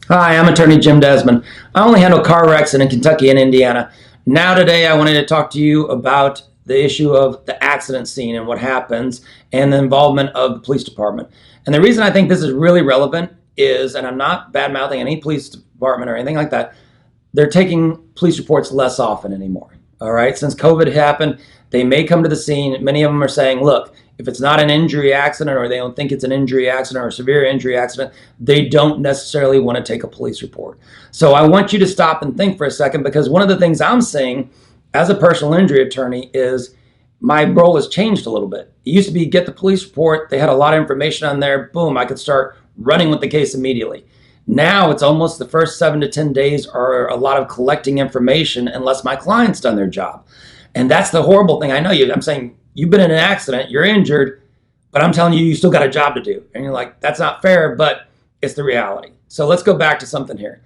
Hi, I'm attorney Jim Desmond. I only handle car wrecks in Kentucky and Indiana. Now today I wanted to talk to you about the issue of the accident scene and what happens and the involvement of the police department. And the reason I think this is really relevant is, and I'm not bad-mouthing any police department or anything like that, they're taking police reports less often anymore. All right, since COVID happened, they may come to the scene. Many of them are saying, look, if it's not an injury accident or they don't think it's an injury accident or a severe injury accident, they don't necessarily want to take a police report. So I want you to stop and think for a second, because one of the things I'm seeing as a personal injury attorney is my role has changed a little bit. It used to be get the police report. They had a lot of information on there. Boom, I could start running with the case immediately. Now it's almost the first 7 to 10 days are a lot of collecting information unless my client's done their job. And that's the horrible thing. I know I'm saying you've been in an accident, you're injured, but I'm telling you, you still got a job to do. And you're like, that's not fair, but it's the reality. So let's go back to something here.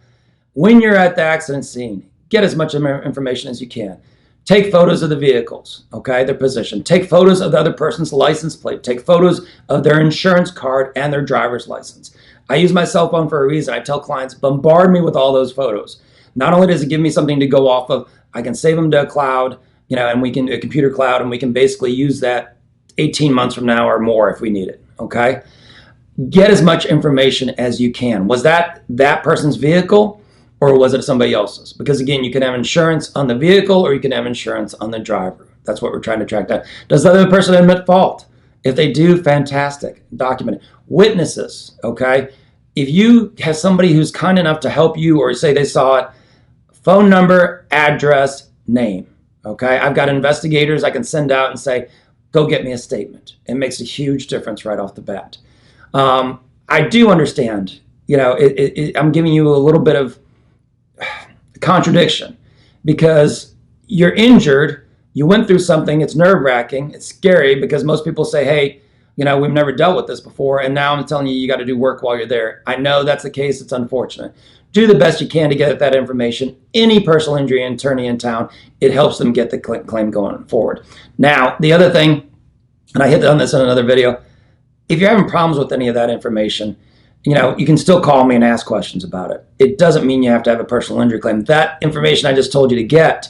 When you're at the accident scene, get as much information as you can. Take photos of the vehicles, okay, their position. Take photos of the other person's license plate. Take photos of their insurance card and their driver's license. I use my cell phone for a reason. I tell clients, bombard me with all those photos. Not only does it give me something to go off of, I can save them to a cloud, and we can a computer cloud, and we can basically use that 18 months from now or more if we need it, okay? Get as much information as you can. Was that person's vehicle or was it somebody else's? Because again, you can have insurance on the vehicle or you can have insurance on the driver. That's what we're trying to track down. Does the other person admit fault? If they do, fantastic, document it. Witnesses, okay? If you have somebody who's kind enough to help you or say they saw it, phone number, address, name, okay? I've got investigators I can send out and say, go get me a statement. It makes a huge difference right off the bat. I do understand, I'm giving you a little bit of contradiction because you're injured, you went through something, it's nerve-wracking, it's scary because most people say, hey, we've never dealt with this before, and now I'm telling you, you got to do work while you're there. I know that's the case, it's unfortunate. Do the best you can to get that information. Any personal injury attorney in town, it helps them get the claim going forward. Now, the other thing, and I hit on this in another video, if you're having problems with any of that information, you can still call me and ask questions about it. It doesn't mean you have to have a personal injury claim. That information I just told you to get,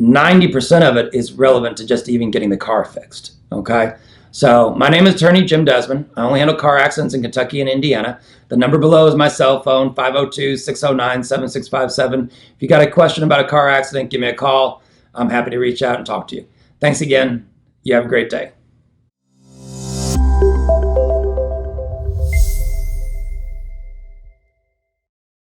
90% of it is relevant to just even getting the car fixed, okay? So my name is attorney Jim Desmond. I only handle car accidents in Kentucky and Indiana. The number below is my cell phone, 502-609-7657. If you got a question about a car accident, give me a call. I'm happy to reach out and talk to you. Thanks again. You have a great day.